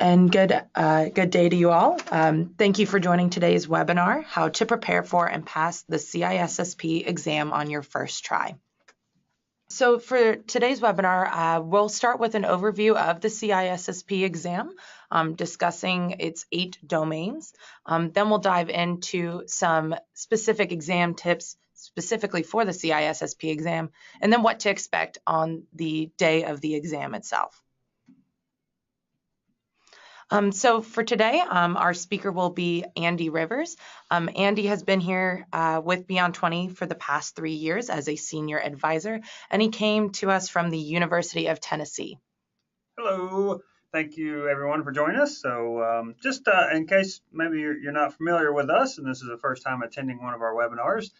And good day to you all. Thank you for joining today's webinar, How to Prepare for and Pass the CISSP exam on your first try. So for today's webinar, we'll start with an overview of the CISSP exam, discussing its 8 domains. Then we'll dive into some specific exam tips specifically for the CISSP exam, and then what to expect on the day of the exam itself. So for today, our speaker will be Andy Rivers. Andy has been here with Beyond 20 for the past 3 years as a senior advisor, and he came to us from the University of Tennessee. Hello. Thank you, everyone, for joining us. So just in case maybe you're not familiar with us and this is the first time attending one of our webinars,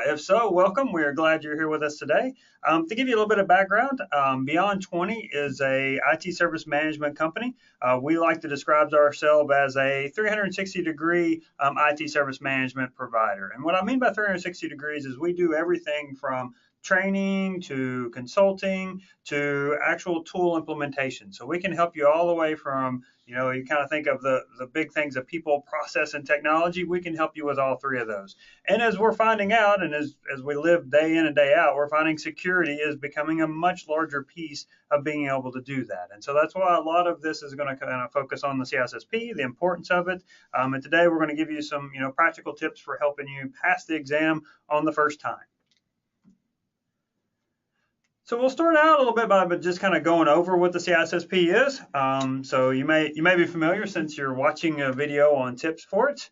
if so, welcome. We are glad you're here with us today. To give you a little bit of background, Beyond 20 is a IT service management company. We like to describe ourselves as a 360-degree IT service management provider. And what I mean by 360 degrees is we do everything from training to consulting to actual tool implementation. So we can help you all the way from, you kind of think of the big things of people, process, and technology. We can help you with all 3 of those. And as we're finding out, and as we live day in and day out, we're finding security is becoming a much larger piece of being able to do that. And so that's why a lot of this is going to kind of focus on the CISSP, the importance of it. And today we're going to give you some, practical tips for helping you pass the exam on the first time. So we'll start out a little bit by just kind of going over what the CISSP is. So you may be familiar since you're watching a video on tips for it.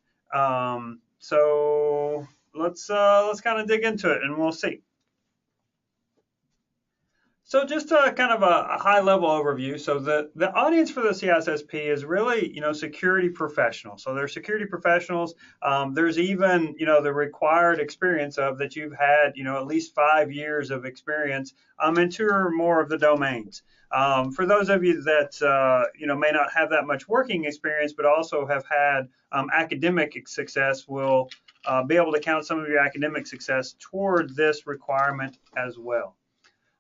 So let's kind of dig into it and we'll see. So just kind of a high-level overview. So the audience for the CISSP is really, security professionals. So they're security professionals. There's even, the required experience of that you've had, at least 5 years of experience in 2 or more of the domains. For those of you that, may not have that much working experience, but also have had academic success, will be able to count some of your academic success toward this requirement as well.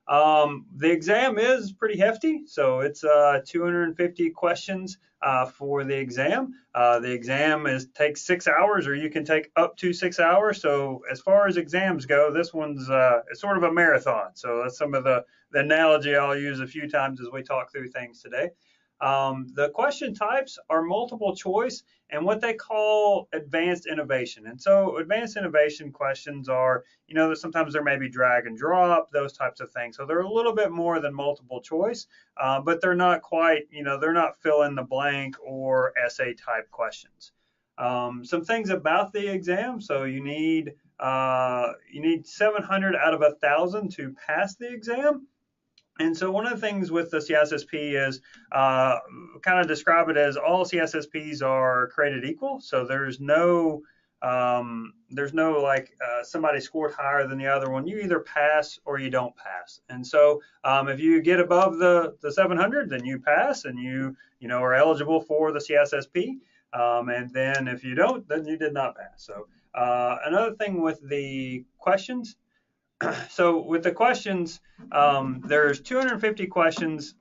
The exam is pretty hefty, so it's 250 questions for the exam. The exam takes 6 hours, or you can take up to 6 hours. So as far as exams go, this one's it's sort of a marathon. So that's some of the analogy I'll use a few times as we talk through things today. The question types are multiple choice and what they call advanced innovation. And so advanced innovation questions are, that sometimes there may be drag and drop, those types of things. So they're a little bit more than multiple choice, but they're not quite, they're not fill in the blank or essay type questions. Some things about the exam. So you need 700 out of 1,000 to pass the exam. And so one of the things with the CISSP is kind of describe it as all CISSPs are created equal. So there's no like somebody scored higher than the other one. You either pass or you don't pass. And so if you get above the 700, then you pass and you are eligible for the CISSP. And then if you don't, then you did not pass. So another thing with the questions. So with the questions, there's 250 questions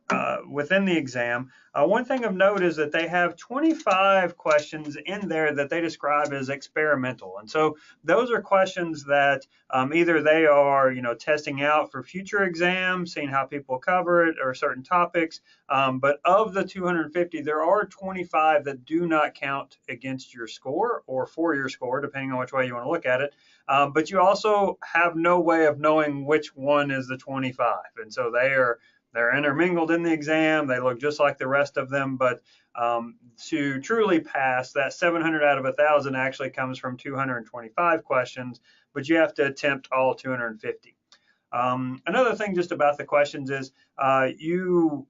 within the exam. One thing of note is that they have 25 questions in there that they describe as experimental. And so those are questions that either they are, testing out for future exams, seeing how people cover it or certain topics. But of the 250, there are 25 that do not count against your score or for your score, depending on which way you want to look at it. But you also have no way of knowing which one is the 25. And so they're intermingled in the exam. They look just like the rest of them. But to truly pass, that 700 out of 1,000 actually comes from 225 questions, but you have to attempt all 250. Another thing just about the questions is you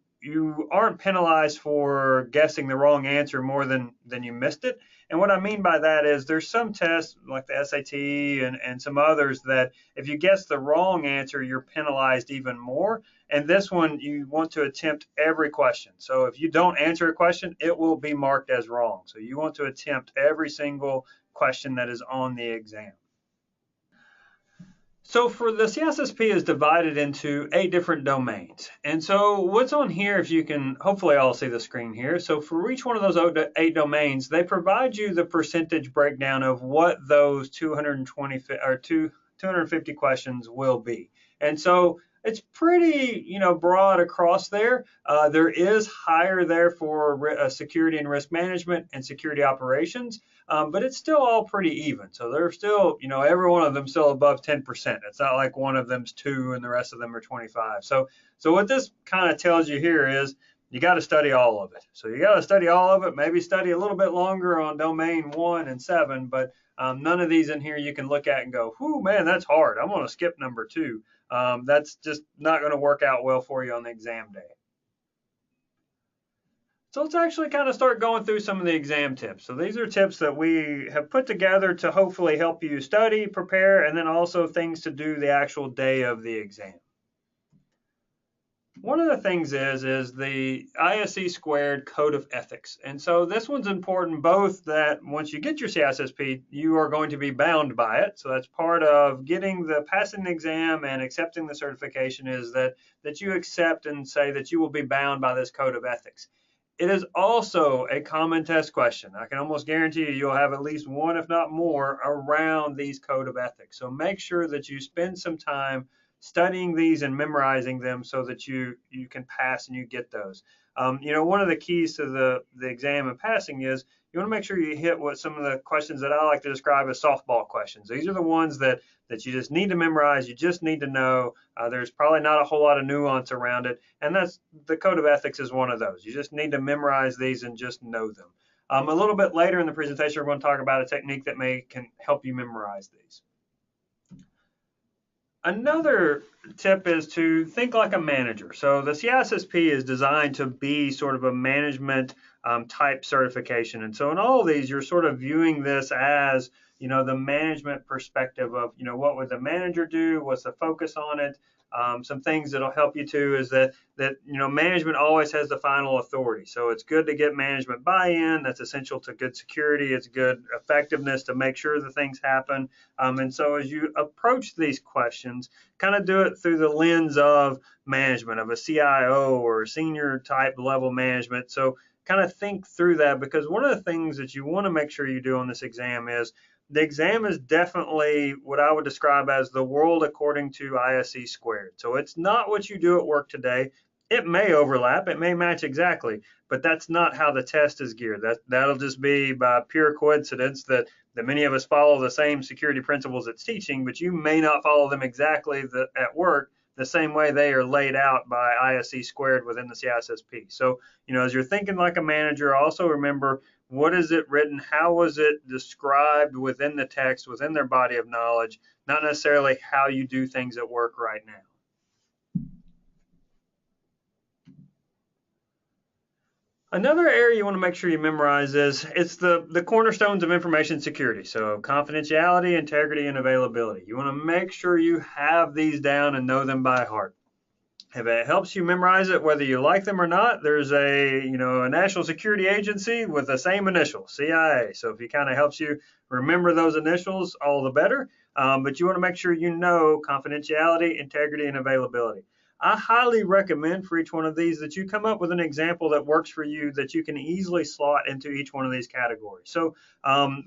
aren't penalized for guessing the wrong answer more than you missed it. And what I mean by that is there's some tests like the SAT and some others that if you guess the wrong answer, you're penalized even more. And this one, you want to attempt every question. So if you don't answer a question, it will be marked as wrong. So you want to attempt every single question that is on the exam. So for the CISSP is divided into 8 different domains. And so what's on here, if you can, hopefully all see the screen here. So for each one of those 8 domains, they provide you the percentage breakdown of what those 250 questions will be. And so it's pretty, broad across there. There is higher there for security and risk management and security operations. But it's still all pretty even. So they're still, every one of them still above 10%. It's not like one of them's 2 and the rest of them are 25. So what this kind of tells you here is you got to study all of it. So you got to study all of it, maybe study a little bit longer on domain 1 and 7, but none of these in here you can look at and go, whoo, man, that's hard. I'm going to skip number 2. That's just not going to work out well for you on the exam day. So let's actually kind of start going through some of the exam tips. So these are tips that we have put together to hopefully help you study, prepare, and then also things to do the actual day of the exam. One of the things is the CISSP Code of Ethics. And so this one's important both that once you get your CISSP, you are going to be bound by it. So that's part of getting the passing the exam and accepting the certification is that you accept and say that you will be bound by this Code of Ethics. It is also a common test question. I can almost guarantee you'll have at least one, if not more, around these code of ethics. So make sure that you spend some time studying these and memorizing them so that you can pass and you get those. One of the keys to the exam and passing is you want to make sure you hit what some of the questions that I like to describe as softball questions. These are the ones that you just need to memorize, you just need to know. There's probably not a whole lot of nuance around it, and that's the Code of Ethics is one of those. You just need to memorize these and just know them. A little bit later in the presentation, we're going to talk about a technique that can help you memorize these. Another tip is to think like a manager. So the CISSP is designed to be sort of a management type certification. And so in all of these, you're sort of viewing this as, the management perspective of, what would the manager do? What's the focus on it? Some things that'll help you too is that management always has the final authority. So it's good to get management buy-in. That's essential to good security. It's good effectiveness to make sure the things happen. And so as you approach these questions, kind of do it through the lens of management, of a CIO or senior type level management. So kind of think through that, because one of the things that you want to make sure you do on this exam is the exam is definitely what I would describe as the world according to ISE squared. So it's not what you do at work today. It may overlap, it may match exactly, but that's not how the test is geared. That'll just be by pure coincidence that many of us follow the same security principles it's teaching, but you may not follow them exactly at work the same way they are laid out by ISE squared within the CISSP. So, as you're thinking like a manager, also remember, what is it written? How was it described within the text, within their body of knowledge, not necessarily how you do things at work right now. Another area you want to make sure you memorize is it's the cornerstones of information security. So confidentiality, integrity, and availability. You want to make sure you have these down and know them by heart. If it helps you memorize it, whether you like them or not, there's a national security agency with the same initial, CIA. So if it kind of helps you remember those initials, all the better. But you want to make sure you know confidentiality, integrity, and availability. I highly recommend for each one of these that you come up with an example that works for you that you can easily slot into each one of these categories. So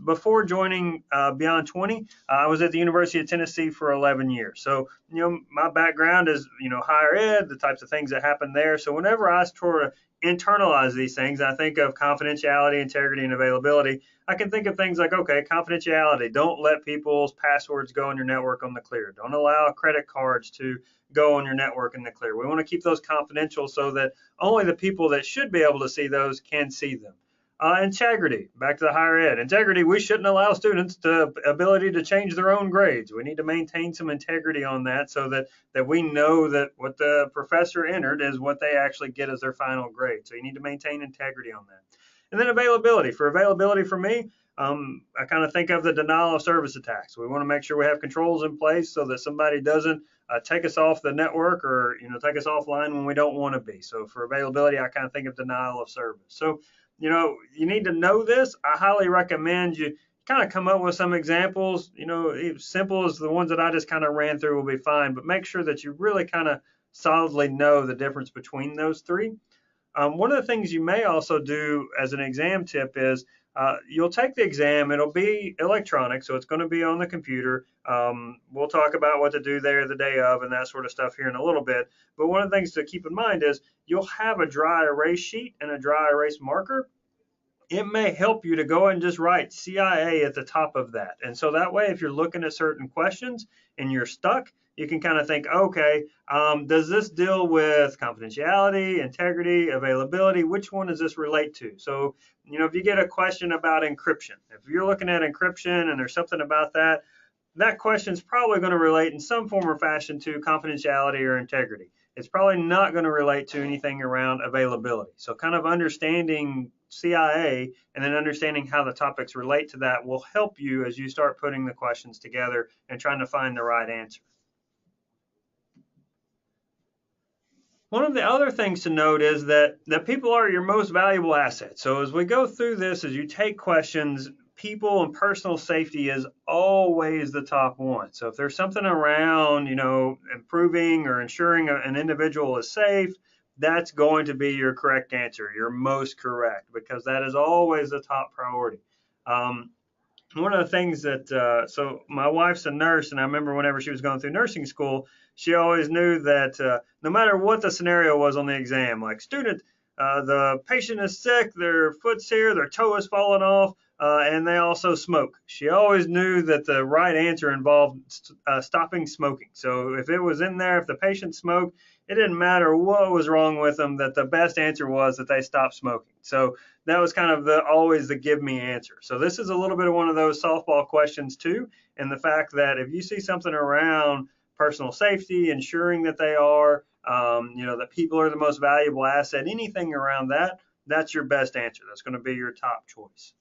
before joining Beyond 20, I was at the University of Tennessee for 11 years. So, my background is, higher ed, the types of things that happen there. So whenever I sort of internalize these things, I think of confidentiality, integrity, and availability. I can think of things like, okay, confidentiality. Don't let people's passwords go on your network on the clear. Don't allow credit cards to go on your network in the clear. We want to keep those confidential so that only the people that should be able to see those can see them. Integrity, back to the higher ed. Integrity, we shouldn't allow students the ability to change their own grades. We need to maintain some integrity on that so that we know that what the professor entered is what they actually get as their final grade. So you need to maintain integrity on that. And then availability. For availability for me, I kind of think of the denial of service attacks. We want to make sure we have controls in place so that somebody doesn't take us off the network or take us offline when we don't want to be. So for availability, I kind of think of denial of service. So you need to know this. I highly recommend you kind of come up with some examples. Simple as the ones that I just kind of ran through will be fine, but make sure that you really kind of solidly know the difference between those three. One of the things you may also do as an exam tip is you'll take the exam. It'll be electronic, so it's going to be on the computer. We'll talk about what to do there the day of and that sort of stuff here in a little bit. But one of the things to keep in mind is you'll have a dry erase sheet and a dry erase marker. It may help you to go and just write CIA at the top of that. And so that way, if you're looking at certain questions and you're stuck, you can kind of think, okay, does this deal with confidentiality, integrity, availability? Which one does this relate to? So, if you get a question about encryption, if you're looking at encryption and there's something about that, that question is probably going to relate in some form or fashion to confidentiality or integrity. It's probably not going to relate to anything around availability. So kind of understanding CIA and then understanding how the topics relate to that will help you as you start putting the questions together and trying to find the right answer. One of the other things to note is that people are your most valuable asset. So as we go through this, as you take questions, people and personal safety is always the top one. So if there's something around, improving or ensuring an individual is safe, that's going to be your correct answer, your most correct, because that is always the top priority. One of the things that, so my wife's a nurse, and I remember whenever she was going through nursing school, she always knew that no matter what the scenario was on the exam, like student, the patient is sick, their foot's here, their toe is falling off, and they also smoke. She always knew that the right answer involved stopping smoking. So if it was in there, if the patient smoked, it didn't matter what was wrong with them, that the best answer was that they stopped smoking. So that was kind of always the give me answer. So this is a little bit of one of those softball questions too, and the fact that if you see something around personal safety, ensuring that they are, that people are the most valuable asset, anything around that, that's your best answer. That's going to be your top choice.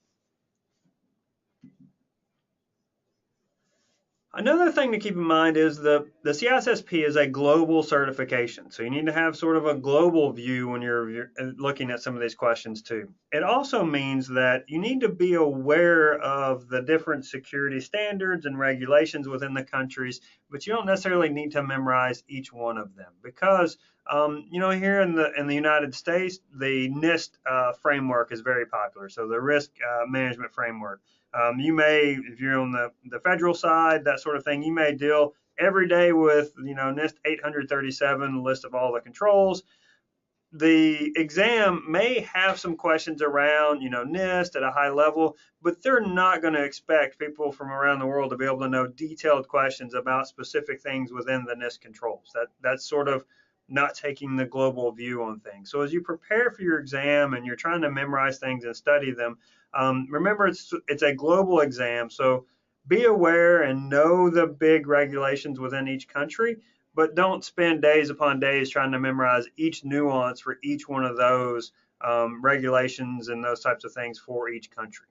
Another thing to keep in mind is the CISSP is a global certification. So you need to have sort of a global view when you're looking at some of these questions too. It also means that you need to be aware of the different security standards and regulations within the countries, but you don't necessarily need to memorize each one of them because here in the United States, the NIST framework is very popular. So the risk management framework. You may, if you're on the federal side, that sort of thing, you may deal every day with, NIST 837, list of all the controls. The exam may have some questions around, NIST at a high level, but they're not going to expect people from around the world to be able to know detailed questions about specific things within the NIST controls. That's sort of not taking the global view on things. So as you prepare for your exam and you're trying to memorize things and study them, remember it's a global exam. So be aware and know the big regulations within each country, but don't spend days upon days trying to memorize each nuance for each one of those regulations and those types of things for each country.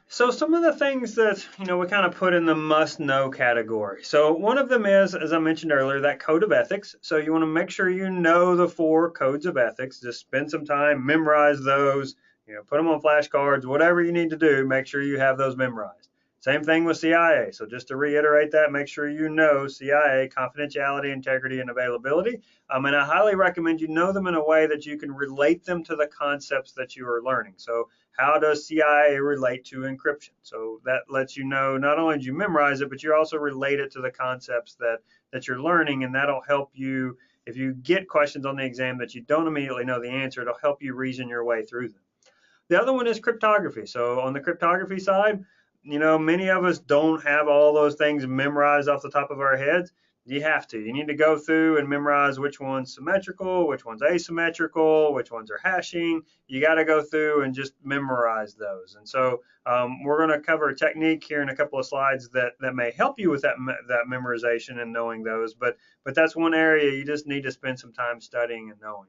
So some of the things that, we kind of put in the must know category. So one of them is, as I mentioned earlier, that code of ethics. So you want to make sure you know the 4 codes of ethics. Just spend some time, memorize those, put them on flashcards, whatever you need to do, make sure you have those memorized. Same thing with CIA. So just to reiterate that, make sure you know CIA, confidentiality, integrity, and availability. And I highly recommend you know them in a way that you can relate them to the concepts that you are learning. So how does CIA relate to encryption? So that lets you know not only do you memorize it, but you also relate it to the concepts that you're learning, and that'll help you if you get questions on the exam that you don't immediately know the answer. It'll help you reason your way through them. The other one is cryptography. So on the cryptography side, many of us don't have all those things memorized off the top of our heads. You have to. You need to go through and memorize which one's symmetrical, which one's asymmetrical, which ones are hashing. You got to go through and just memorize those. And so we're going to cover a technique here in a couple of slides that may help you with that memorization and knowing those. But that's one area you just need to spend some time studying and knowing.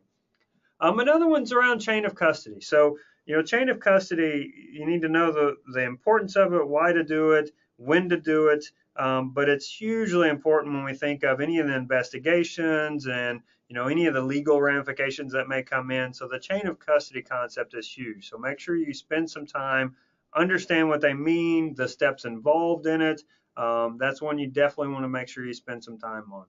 Another one's around chain of custody. So chain of custody, you need to know the importance of it, why to do it, when to do it. But it's hugely important when we think of any of the investigations and any of the legal ramifications that may come in. So the chain of custody concept is huge. So make sure you spend some time, understand what they mean, the steps involved in it. That's one you definitely want to make sure you spend some time on.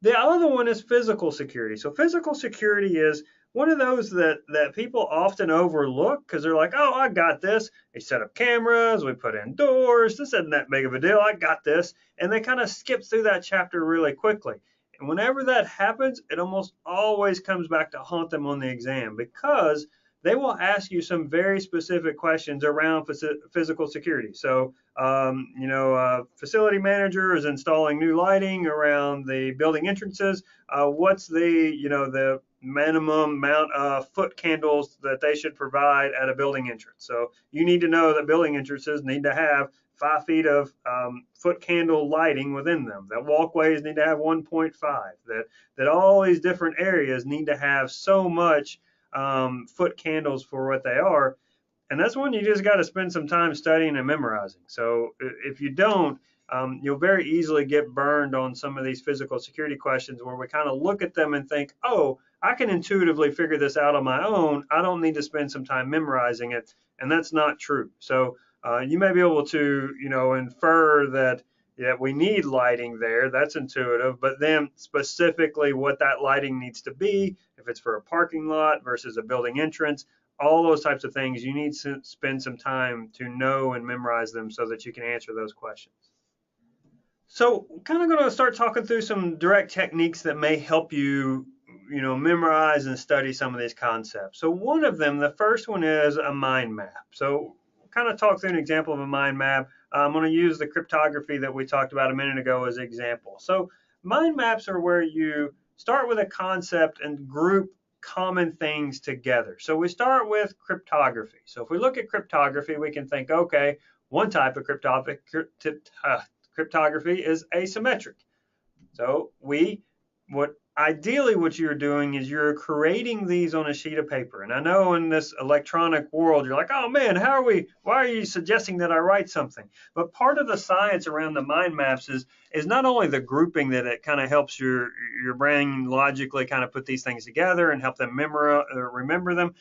The other one is physical security. So physical security is one of those that people often overlook because they're like, oh, I got this. They set up cameras, we put in doors. This isn't that big of a deal. I got this. And they kind of skip through that chapter really quickly. And whenever that happens, it almost always comes back to haunt them on the exam because they will ask you some very specific questions around physical security. So, facility manager is installing new lighting around the building entrances. What's the minimum amount of foot candles that they should provide at a building entrance? So you need to know that building entrances need to have 5 feet of foot candle lighting within them, that walkways need to have 1.5, that all these different areas need to have so much foot candles for what they are. And that's one you just got to spend some time studying and memorizing. So if you don't, you'll very easily get burned on some of these physical security questions where we kind of look at them and think, oh, I can intuitively figure this out on my own. I don't need to spend some time memorizing it. And that's not true. So you may be able to, infer that we need lighting there. That's intuitive. But then specifically what that lighting needs to be, if it's for a parking lot versus a building entrance, all those types of things, you need to spend some time to know and memorize them so that you can answer those questions. So kind of going to start talking through some direct techniques that may help you, memorize and study some of these concepts. So one of them, the first one is a mind map. So kind of talk through an example of a mind map. I'm going to use the cryptography that we talked about a minute ago as an example. So mind maps are where you start with a concept and group common things together. So we start with cryptography. So if we look at cryptography, we can think, okay, one type of cryptography is asymmetric. So ideally what you're doing is you're creating these on a sheet of paper. And I know in this electronic world, you're like, oh man, why are you suggesting that I write something? But part of the science around the mind maps is not only the grouping that it kind of helps your brain logically kind of put these things together and help them remember them.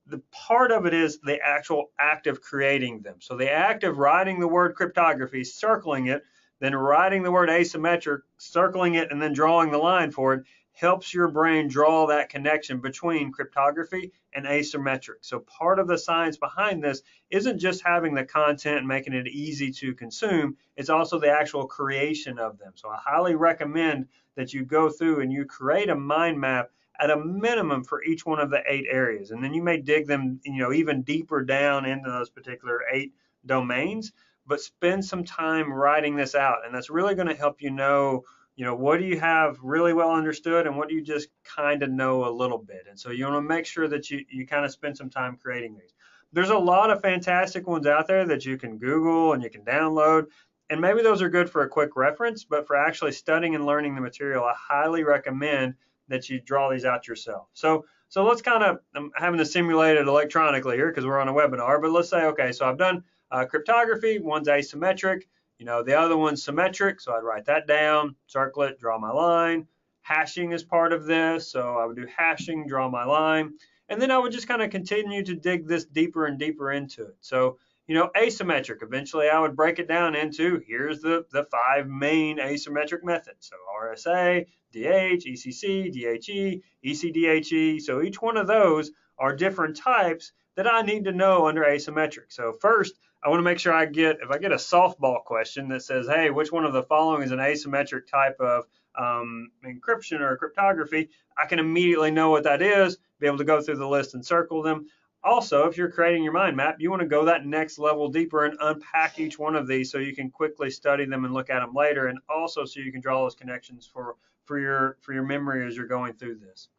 The part of it is the actual act of creating them. So the act of writing the word cryptography, circling it, then writing the word asymmetric, circling it, and then drawing the line for it, helps your brain draw that connection between cryptography and asymmetric. So part of the science behind this isn't just having the content and making it easy to consume, it's also the actual creation of them. So I highly recommend that you go through and you create a mind map at a minimum for each one of the 8 areas. And then you may dig them, even deeper down into those particular 8 domains, but spend some time writing this out. And that's really going to help you know, what do you have really well understood and what do you just kind of know a little bit. And so you want to make sure that you kind of spend some time creating these. There's a lot of fantastic ones out there that you can Google and you can download. And maybe those are good for a quick reference, but for actually studying and learning the material, I highly recommend that you draw these out yourself. So let's I'm having to simulate it electronically here because we're on a webinar, but let's say, okay, so I've done cryptography, one's asymmetric, the other one's symmetric, so I'd write that down, circle it, draw my line. Hashing is part of this, so I would do hashing, draw my line, and then I would just kind of continue to dig this deeper and deeper into it. So, asymmetric, eventually I would break it down into, here's the 5 main asymmetric methods. So RSA, DH, ECC, DHE, ECDHE. So each one of those are different types that I need to know under asymmetric. So first, I want to make sure if I get a softball question that says, hey, which one of the following is an asymmetric type of encryption or cryptography, I can immediately know what that is, be able to go through the list and circle them. Also, if you're creating your mind map, you want to go that next level deeper and unpack each one of these so you can quickly study them and look at them later, and also so you can draw those connections for your memory as you're going through this.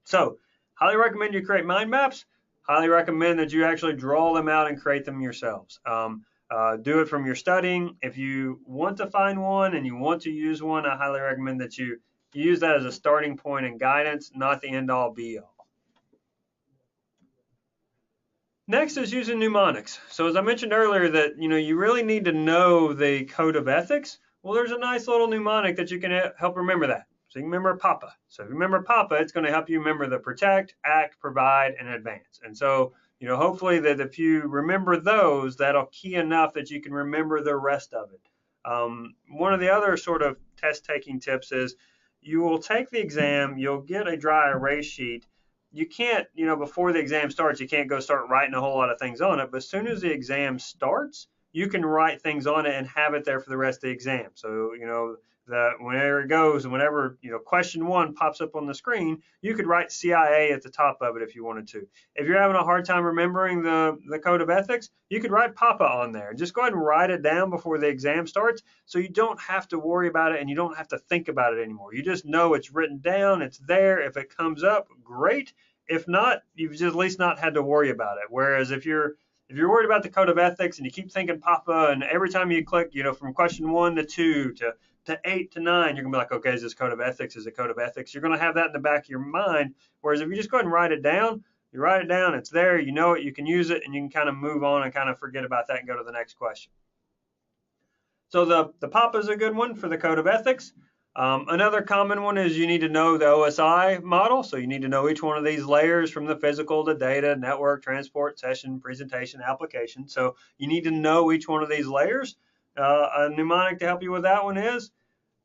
So, highly recommend you create mind maps. Highly recommend that you actually draw them out and create them yourselves. Do it from your studying. If you want to find one and you want to use one, I highly recommend that you use that as a starting point and guidance, not the end-all be-all. Next is using mnemonics. So as I mentioned earlier that, you really need to know the code of ethics. Well, there's a nice little mnemonic that you can help remember that. So you can remember PAPA. So if you remember PAPA, it's going to help you remember the protect, act, provide, and advance. And so, hopefully that if you remember those, that'll key enough that you can remember the rest of it. One of the other sort of test taking tips is you will take the exam, you'll get a dry erase sheet. You can't, before the exam starts, you can't go start writing a whole lot of things on it. But as soon as the exam starts, you can write things on it and have it there for the rest of the exam. So, that whenever it goes and whenever, question 1 pops up on the screen, you could write CIA at the top of it if you wanted to. If you're having a hard time remembering the code of ethics, you could write PAPA on there. Just go ahead and write it down before the exam starts so you don't have to worry about it and you don't have to think about it anymore. You just know it's written down, it's there. If it comes up, great. If not, you've just at least not had to worry about it. Whereas if you're worried about the code of ethics and you keep thinking PAPA, and every time you click, from question 1 to 2 to 8 to 9, you're gonna be like, okay, is this code of ethics? Is it code of ethics? You're gonna have that in the back of your mind. Whereas if you just go ahead and write it down, you write it down, it's there, you know it, you can use it, and you can kind of move on and kind of forget about that and go to the next question. So the PAPA is a good one for the code of ethics. Another common one is you need to know the OSI model. So you need to know each one of these layers from the physical to data, network, transport, session, presentation, application. So you need to know each one of these layers. A mnemonic to help you with that one is,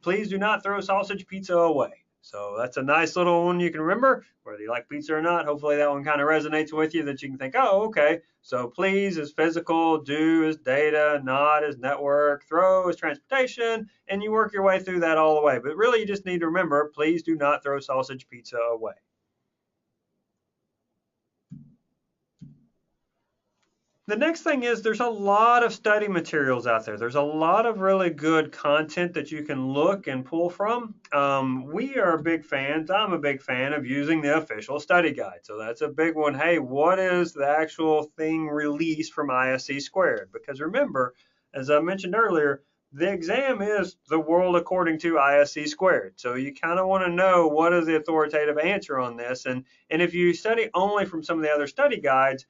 please do not throw sausage pizza away. So that's a nice little one you can remember, whether you like pizza or not. Hopefully that one kind of resonates with you, that you can think, oh, okay. So please is physical, do is data, not is network, throw is transportation, and you work your way through that all the way. But really you just need to remember, please do not throw sausage pizza away. The next thing is there's a lot of study materials out there. There's a lot of really good content that you can look and pull from. We are big fans. I'm a big fan of using the official study guide. So that's a big one. Hey, what is the actual thing released from ISC squared? Because remember, as I mentioned earlier, the exam is the world according to ISC squared. So you kind of want to know what is the authoritative answer on this. And if you study only from some of the other study guides,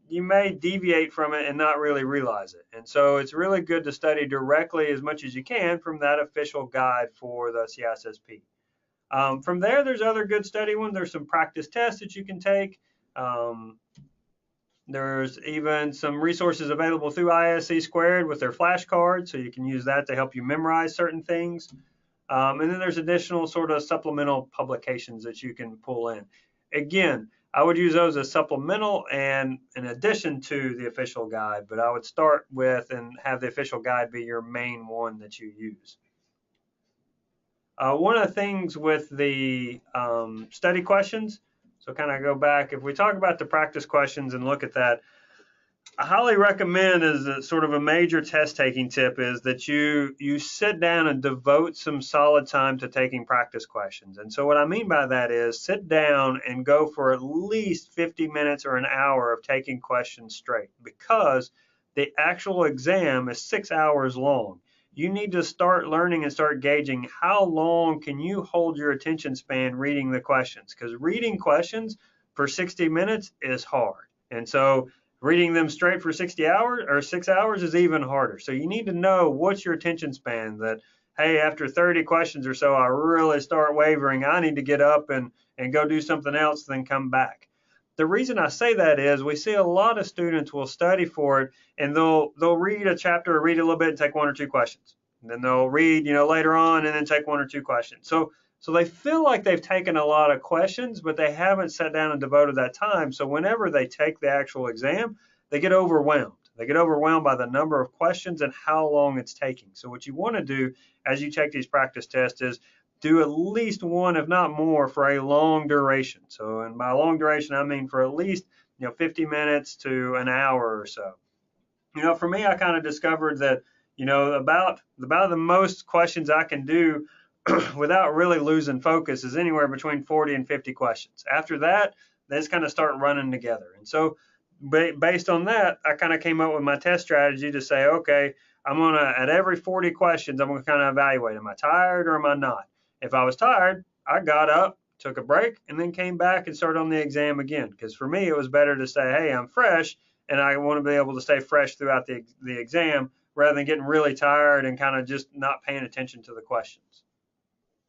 you may deviate from it and not really realize it. And so it's really good to study directly as much as you can from that official guide for the CISSP. From there, there's other good study ones. There's some practice tests that you can take. There's even some resources available through ISC squared with their flashcards, so you can use that to help you memorize certain things. And then there's additional sort of supplemental publications that you can pull in. Again, I would use those as supplemental and in addition to the official guide, but I would start with and have the official guide be your main one that you use. One of the things with the study questions, so kind of go back, if we talk about the practice questions and look at that, I highly recommend as a sort of a major test taking tip is that you sit down and devote some solid time to taking practice questions. And so what I mean by that is sit down and go for at least 50 minutes or an hour of taking questions straight, because the actual exam is 6 hours long. You need to start learning and start gauging how long can you hold your attention span reading the questions, because reading questions for 60 minutes is hard. And so reading them straight for 60 hours or 6 hours is even harder. So you need to know what's your attention span, that, hey, after 30 questions or so, I really start wavering. I need to get up and go do something else, then come back. The reason I say that is we see a lot of students will study for it and they'll read a chapter or read a little bit and take 1 or 2 questions. And then they'll read, later on and then take 1 or 2 questions. So they feel like they've taken a lot of questions, but they haven't sat down and devoted that time. So whenever they take the actual exam, they get overwhelmed. They get overwhelmed by the number of questions and how long it's taking. So what you want to do as you take these practice tests is do at least one, if not more, for a long duration. So, and by long duration, I mean for at least 50 minutes to an hour or so. For me, I kind of discovered that about the most questions I can do without really losing focus is anywhere between 40 and 50 questions. After that, they just kind of start running together. And so based on that, I kind of came up with my test strategy to say, okay, I'm going to, at every 40 questions, I'm going to kind of evaluate, am I tired or am I not? If I was tired, I got up, took a break, and then came back and started on the exam again. Because for me, it was better to say, hey, I'm fresh, and I want to be able to stay fresh throughout the exam rather than getting really tired and kind of just not paying attention to the questions.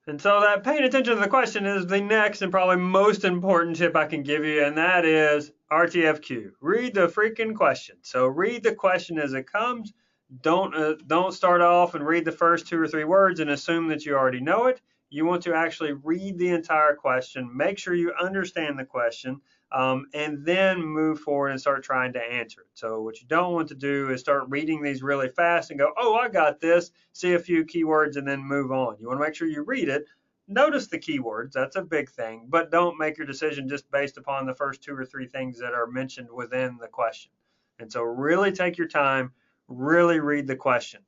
And so that paying attention to the question is the next and probably most important tip I can give you, and that is RTFQ. Read the freaking question. So read the question as it comes. Don't start off and read the first 2 or 3 words and assume that you already know it. You want to actually read the entire question, make sure you understand the question, and then move forward and start trying to answer it. So what you don't want to do is start reading these really fast and go, oh, I got this, see a few keywords and then move on. You want to make sure you read it, notice the keywords, that's a big thing, but don't make your decision just based upon the first 2 or 3 things that are mentioned within the question. And so really take your time, really read the question.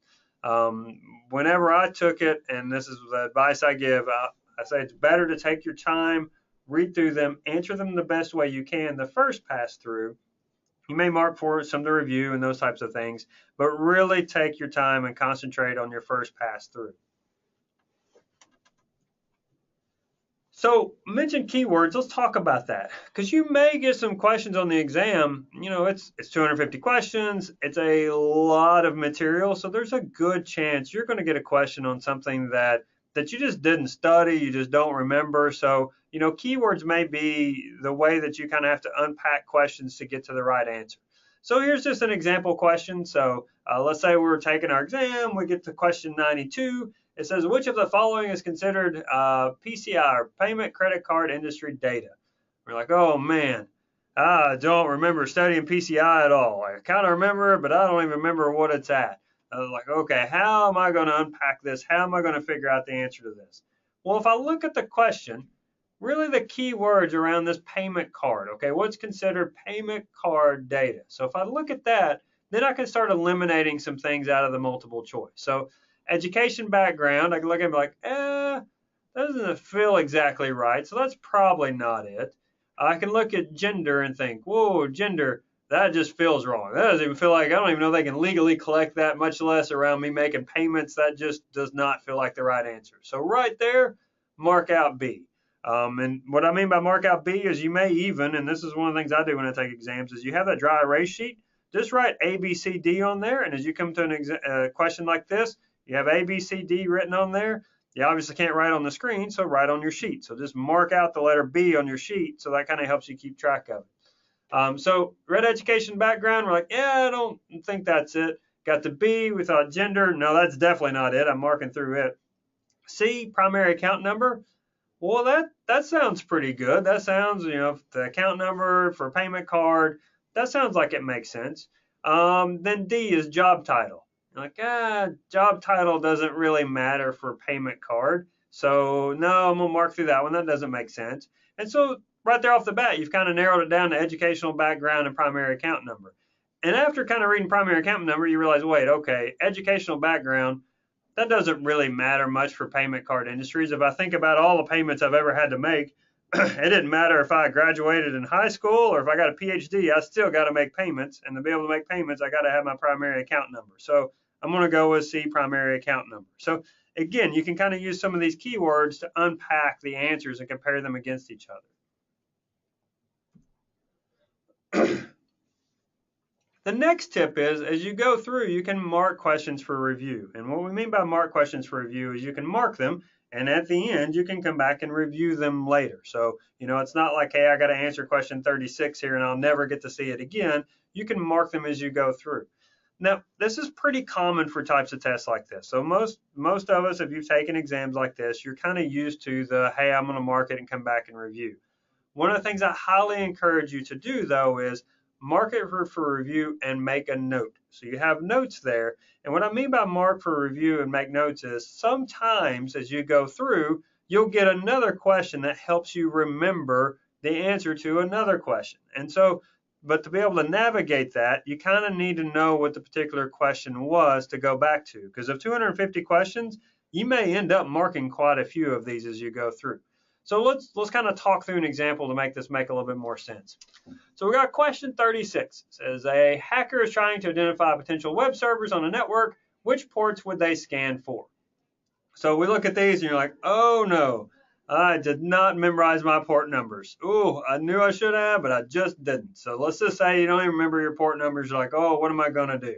Whenever I took it, and this is the advice I give, I say it's better to take your time, read through them, answer them the best way you can the first pass through. You may mark for some to review and those types of things, but really take your time and concentrate on your first pass through. So mention keywords, let's talk about that, because you may get some questions on the exam. You know, it's 250 questions, it's a lot of material, so there's a good chance you're going to get a question on something that you just didn't study, you just don't remember. So, you know, keywords may be the way that you kind of have to unpack questions to get to the right answer. So here's just an example question. So let's say we're taking our exam, we get to question 92. It says, which of the following is considered PCI, or payment credit card industry data? We're like, oh man, I don't remember studying PCI at all. I kind of remember it, but I don't even remember what it's at. I was like, okay, how am I going to unpack this? How am I going to figure out the answer to this? Well, if I look at the question, really the key words around this payment card, okay, what's considered payment card data? So if I look at that, then I can start eliminating some things out of the multiple choice. So education background, I can look at it and be like, that doesn't feel exactly right, so that's probably not it. I can look at gender and think, whoa, gender, that just feels wrong. That doesn't even feel like, I don't even know they can legally collect that, much less around me making payments. That just does not feel like the right answer. So right there, mark out B. And what I mean by mark out B is you may even, and this is one of the things I do when I take exams, is you have that dry erase sheet, just write A, B, C, D on there, and as you come to a question like this, you have A, B, C, D written on there. You obviously can't write on the screen, so write on your sheet. So just mark out the letter B on your sheet, so that kind of helps you keep track of it. So read education background, we're like, yeah, I don't think that's it. Got the B, we thought gender, no, that's definitely not it. I'm marking through it. C, primary account number. Well, that sounds pretty good. That sounds, you know, the account number for payment card, that sounds like it makes sense. Then D is job title. Like, job title doesn't really matter for payment card. So no, I'm gonna mark through that one. That doesn't make sense. And so right there off the bat, you've kind of narrowed it down to educational background and primary account number. And after kind of reading primary account number, you realize, wait, okay, educational background, that doesn't really matter much for payment card industries. If I think about all the payments I've ever had to make, it didn't matter if I graduated in high school or if I got a PhD, I still got to make payments. And to be able to make payments, I got to have my primary account number. So I'm going to go with C, primary account number. So again, you can kind of use some of these keywords to unpack the answers and compare them against each other. The next tip is, as you go through, you can mark questions for review. And what we mean by mark questions for review is you can mark them, and at the end, you can come back and review them later. So, you know, it's not like, hey, I got to answer question 36 here and I'll never get to see it again. You can mark them as you go through. Now, this is pretty common for types of tests like this. So most of us, if you've taken exams like this, you're kind of used to the, hey, I'm going to mark it and come back and review. One of the things I highly encourage you to do, though, is mark it for review and make a note. So you have notes there. And what I mean by mark for review and make notes is sometimes as you go through, you'll get another question that helps you remember the answer to another question. And so, but to be able to navigate that, you kind of need to know what the particular question was to go back to. Because of 250 questions, you may end up marking quite a few of these as you go through. So let's kind of talk through an example to make this make a little bit more sense. So we got question 36. It says a hacker is trying to identify potential web servers on a network. Which ports would they scan for? So we look at these and you're like, oh no, I did not memorize my port numbers. Ooh, I knew I should have, but I just didn't. So let's just say you don't even remember your port numbers. You're like, oh, what am I going to do?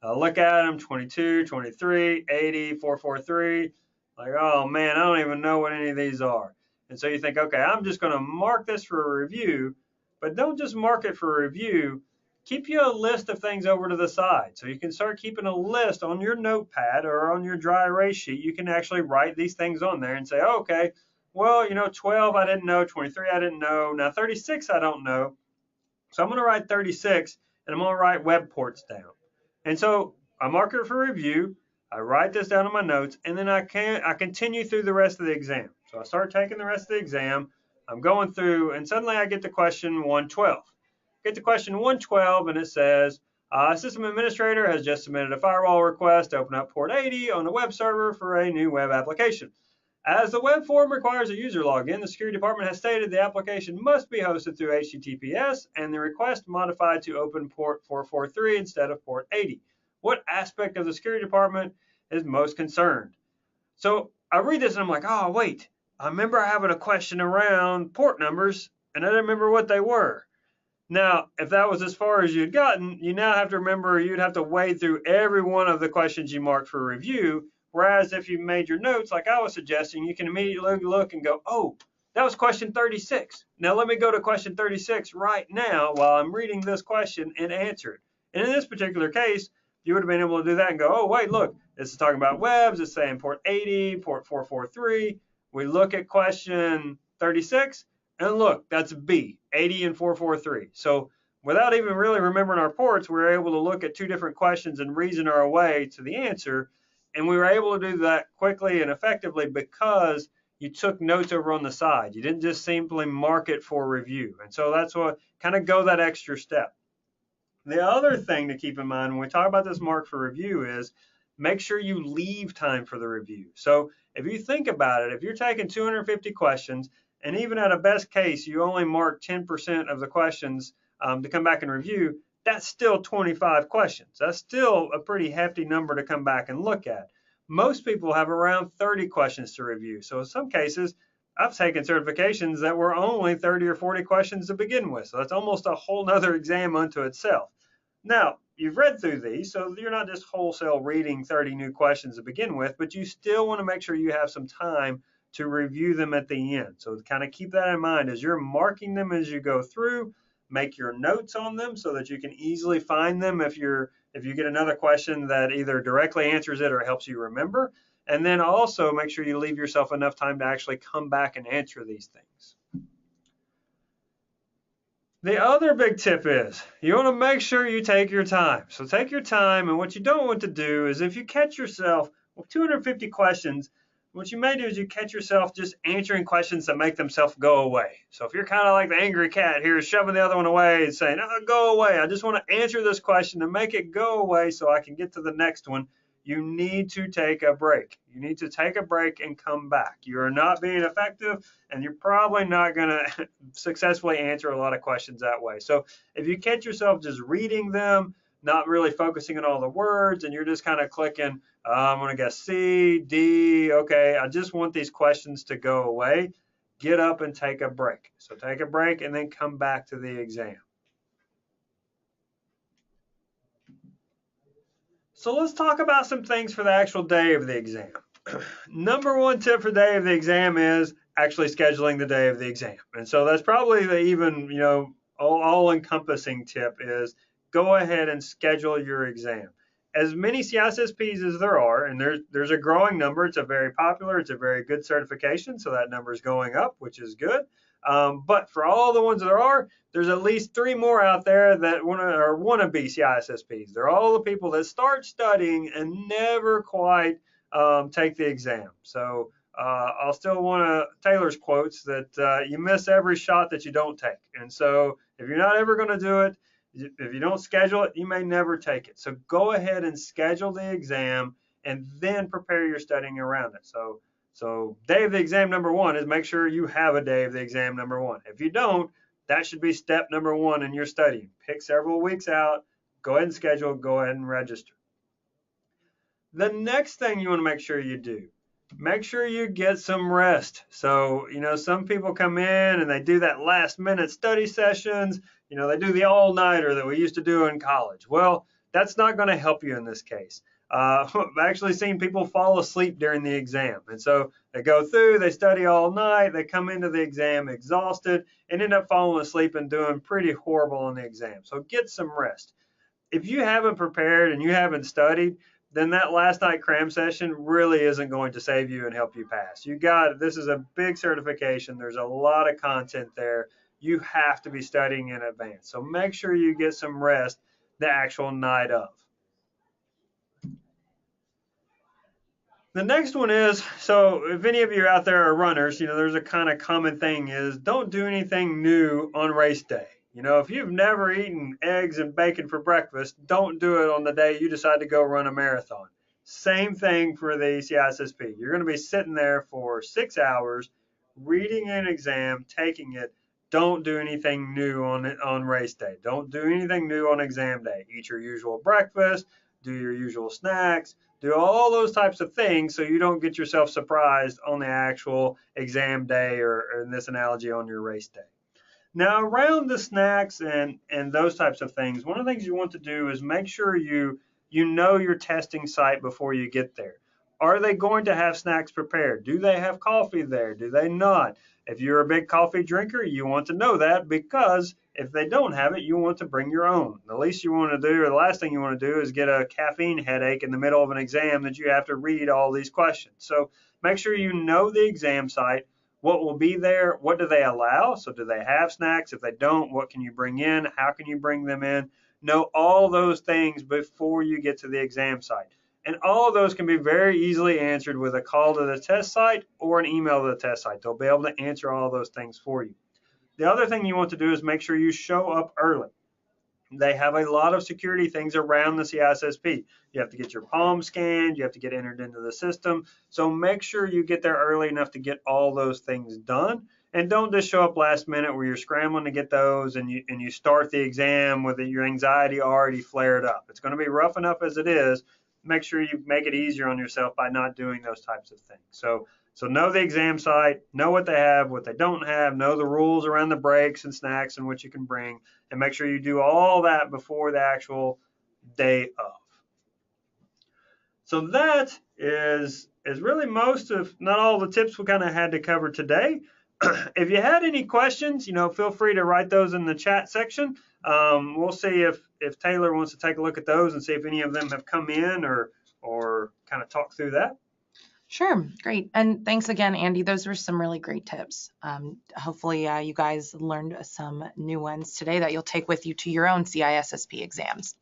Look at them, 22, 23, 80, 443. Like, oh man, I don't even know what any of these are. And so you think, okay, I'm just going to mark this for a review, but don't just mark it for a review. Keep you a list of things over to the side. So you can start keeping a list on your notepad or on your dry erase sheet. You can actually write these things on there and say, oh, okay, well, 12 I didn't know, 23 I didn't know, now 36 I don't know. So I'm going to write 36 and I'm going to write web ports down. And so I mark it for review, I write this down in my notes, and then I continue through the rest of the exam. So I start taking the rest of the exam, I'm going through, and suddenly I get to question 112. Get to question 112, and it says, system administrator has just submitted a firewall request to open up port 80 on the web server for a new web application. As the web form requires a user login, the security department has stated the application must be hosted through HTTPS and the request modified to open port 443 instead of port 80. What aspect of the security department is most concerned? So I read this and I'm like, oh, wait, I remember having a question around port numbers and I didn't remember what they were. Now, if that was as far as you'd gotten, you now have to remember you'd have to wade through every one of the questions you marked for review. Whereas if you made your notes like I was suggesting, you can immediately look and go, oh, that was question 36. Now let me go to question 36 right now while I'm reading this question and answer it. And in this particular case, you would have been able to do that and go, oh, wait, look, this is talking about webs. It's saying port 80, port 443. We look at question 36. And look, that's B, 80 and 443. So without even really remembering our ports, we were able to look at two different questions and reason our way to the answer. And we were able to do that quickly and effectively because you took notes over on the side. You didn't just simply mark it for review. And so that's what kind of go that extra step. The other thing to keep in mind when we talk about this mark for review is make sure you leave time for the review. So if you think about it, if you're taking 250 questions, and even at a best case, you only mark 10% of the questions to come back and review, that's still 25 questions. That's still a pretty hefty number to come back and look at. Most people have around 30 questions to review. So in some cases, I've taken certifications that were only 30 or 40 questions to begin with. So that's almost a whole nother exam unto itself. Now, you've read through these, so you're not just wholesale reading 30 new questions to begin with, but you still want to make sure you have some time to review them at the end. So kind of keep that in mind as you're marking them as you go through. Make your notes on them so that you can easily find them if you get another question that either directly answers it or helps you remember. And then also make sure you leave yourself enough time to actually come back and answer these things. The other big tip is you want to make sure you take your time. So take your time, and what you don't want to do is if you catch yourself with 250 questions, what you may do is you catch yourself just answering questions that make themselves go away. So if you're kind of like the angry cat here, shoving the other one away and saying, oh, go away, I just want to answer this question and make it go away so I can get to the next one, you need to take a break. You need to take a break and come back. You are not being effective, and you're probably not going to successfully answer a lot of questions that way. So if you catch yourself just reading them, not really focusing on all the words, and you're just kind of clicking, I'm going to guess C, D, okay, I just want these questions to go away. Get up and take a break. So take a break and then come back to the exam. So let's talk about some things for the actual day of the exam. Number one tip for the day of the exam is actually scheduling the day of the exam. And so that's probably the even, all-encompassing tip is go ahead and schedule your exam. As many CISSPs as there are, and there's a growing number, it's a very popular, it's a very good certification, so that number is going up, which is good. But for all the ones that there are, there's at least 3 more out there that want to be CISSPs. They're all the people that start studying and never quite take the exam. So I'll still want to Taylor's quotes that you miss every shot that you don't take. And so if you're not ever going to do it, if you don't schedule it, you may never take it. So go ahead and schedule the exam and then prepare your studying around it. So day of the exam number 1 is make sure you have a day of the exam number 1. If you don't, that should be step number 1 in your studying. Pick several weeks out, go ahead and schedule, go ahead and register. The next thing you want to make sure you do Make sure you get some rest. So, some people come in and they do that last minute study sessions. They do the all-nighter that we used to do in college. Well, that's not going to help you in this case. I've actually seen people fall asleep during the exam. And so they go through, they study all night, they come into the exam exhausted and end up falling asleep and doing pretty horrible on the exam. So get some rest. If you haven't prepared and you haven't studied, then that last night cram session really isn't going to save you and help you pass. This is a big certification. There's a lot of content there. You have to be studying in advance. So make sure you get some rest the actual night of. The next one is, so if any of you out there are runners, there's a kind of common thing is don't do anything new on race day. If you've never eaten eggs and bacon for breakfast, don't do it on the day you decide to go run a marathon. Same thing for the CISSP. You're going to be sitting there for 6 hours, reading an exam, taking it. Don't do anything new on race day. Don't do anything new on exam day. Eat your usual breakfast, do your usual snacks, do all those types of things so you don't get yourself surprised on the actual exam day or in this analogy on your race day. Now, around the snacks and those types of things, one of the things you want to do is make sure you know your testing site before you get there. Are they going to have snacks prepared? Do they have coffee there? Do they not? If you're a big coffee drinker, you want to know that, because if they don't have it, you want to bring your own. The least you want to do, or the last thing you want to do, is get a caffeine headache in the middle of an exam that you have to read all these questions. So make sure you know the exam site. What will be there? What do they allow? So do they have snacks? If they don't, what can you bring in? How can you bring them in? Know all those things before you get to the exam site. And all of those can be very easily answered with a call to the test site or an email to the test site. They'll be able to answer all those things for you. The other thing you want to do is make sure you show up early. They have a lot of security things around the CISSP. You have to get your palm scanned, you have to get entered into the system. So make sure you get there early enough to get all those things done. And don't just show up last minute where you're scrambling to get those and you start the exam with your anxiety already flared up. It's going to be rough enough as it is. Make sure you make it easier on yourself by not doing those types of things. So know the exam site, know what they have, what they don't have, know the rules around the breaks and snacks and what you can bring, and make sure you do all that before the actual day of. So that is really most of, not all the tips we kind of had to cover today. If you had any questions, feel free to write those in the chat section. We'll see if Taylor wants to take a look at those and see if any of them have come in or kind of talk through that. Sure, great. And thanks again, Andy. Those were some really great tips. Hopefully you guys learned some new ones today that you'll take with you to your own CISSP exams.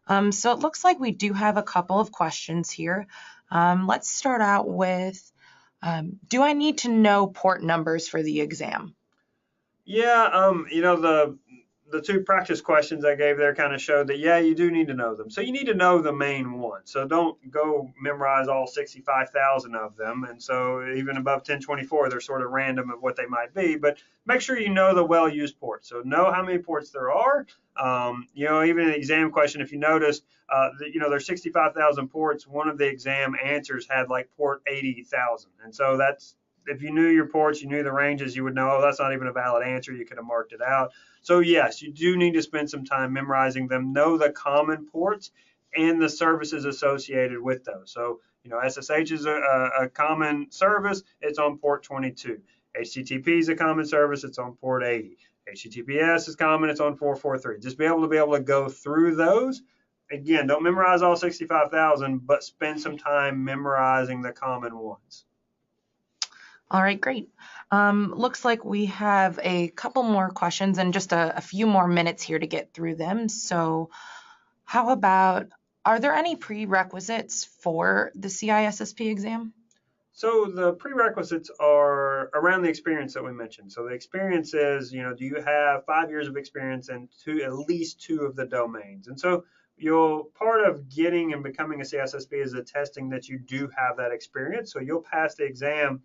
So it looks like we do have a couple of questions here. Let's start out with, do I need to know port numbers for the exam? Yeah, the two practice questions I gave there kind of showed that, yeah, you do need to know them. So you need to know the main one. So don't go memorize all 65,000 of them. And so even above 1024, they're sort of random of what they might be. But make sure you know the well-used ports. So know how many ports there are. Even an exam question, if you notice, there's 65,000 ports. One of the exam answers had like port 80,000. And so that's, if you knew your ports, you knew the ranges, you would know, oh, that's not even a valid answer. You could have marked it out. So yes, you do need to spend some time memorizing them. Know the common ports and the services associated with those. So, SSH is a common service. It's on port 22. HTTP is a common service. It's on port 80. HTTPS is common. It's on 443. Just be able to go through those. Again, don't memorize all 65,000, but spend some time memorizing the common ones. All right, great. Looks like we have a couple more questions and just a few more minutes here to get through them. So how about, are there any prerequisites for the CISSP exam? So the prerequisites are around the experience that we mentioned. So the experience is, do you have 5 years of experience in at least 2 of the domains? And so part of getting and becoming a CISSP is the testing that you do have that experience. So you'll pass the exam.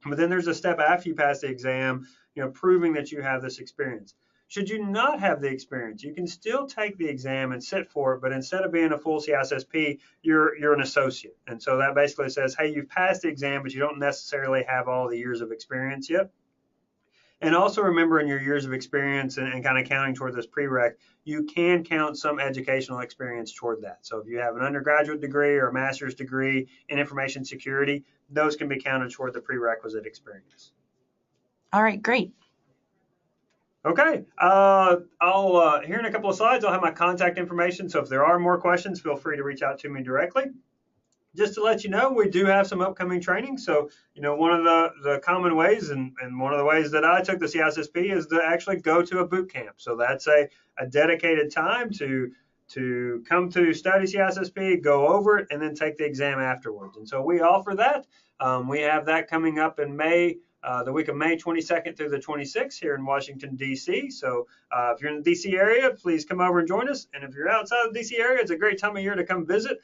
But then there's a step after you pass the exam, proving that you have this experience. should you not have the experience, you can still take the exam and sit for it, but instead of being a full CISSP, you're an associate. And so that basically says, hey, you've passed the exam, but you don't necessarily have all the years of experience yet. And also remember, in your years of experience and kind of counting toward this prereq, you can count some educational experience toward that. So if you have an undergraduate degree or a master's degree in information security, those can be counted toward the prerequisite experience. All right, great. Okay, here in a couple of slides, I'll have my contact information. So if there are more questions, feel free to reach out to me directly. Just to let you know, we do have some upcoming training. So, one of the common ways and one of the ways that I took the CISSP is to actually go to a boot camp. So that's a dedicated time to come to study CISSP, go over it, and then take the exam afterwards. And so we offer that. We have that coming up in May, the week of May 22nd through the 26th here in Washington, D.C. So if you're in the D.C. area, please come over and join us. And if you're outside of the D.C. area, it's a great time of year to come visit.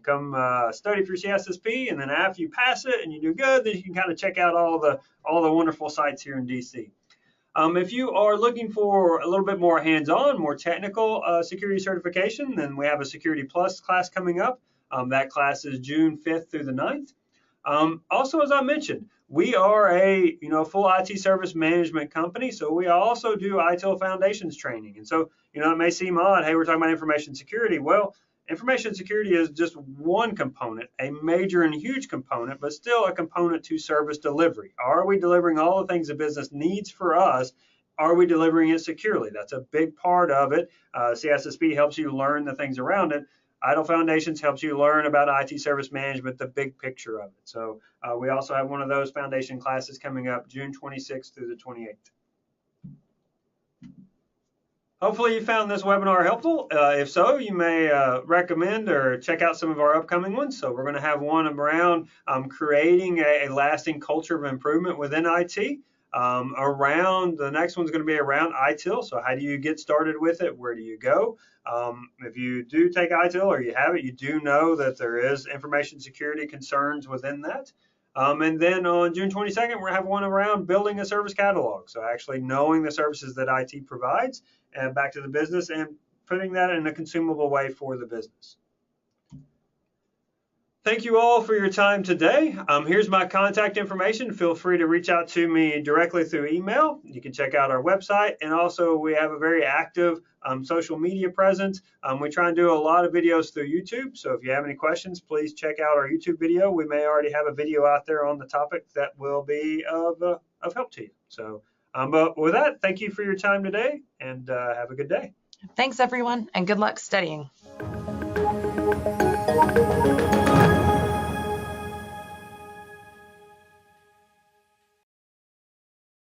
Come study for your CISSP, and then after you pass it and you do good, then you can kind of check out all the wonderful sites here in DC. If you are looking for a little bit more hands-on, more technical security certification, then we have a Security Plus class coming up. That class is June 5th through the 9th. Also, as I mentioned, we are a full IT service management company, so we also do ITIL foundations training. And so it may seem odd, hey, we're talking about information security. Well, information security is just one component, a major and huge component, but still a component to service delivery. Are we delivering all the things the business needs for us? Are we delivering it securely? That's a big part of it. CISSP helps you learn the things around it. ITIL Foundations helps you learn about IT service management, the big picture of it. So we also have one of those foundation classes coming up June 26th through the 28th. Hopefully you found this webinar helpful. If so, you may recommend or check out some of our upcoming ones. So we're going to have one around creating a lasting culture of improvement within IT. The next one's going to be around ITIL. So how do you get started with it? Where do you go? If you do take ITIL or you have it, you do know that there is information security concerns within that. And then on June 22nd, we're going to have one around building a service catalog. So actually knowing the services that IT provides back to the business and putting that in a consumable way for the business. Thank you all for your time today. Here's my contact information. Feel free to reach out to me directly through email. You can check out our website. And also we have a very active social media presence. We try and do a lot of videos through YouTube. So if you have any questions, please check out our YouTube video. We may already have a video out there on the topic that will be of help to you. So, but with that, thank you for your time today and have a good day. Thanks, everyone, and good luck studying.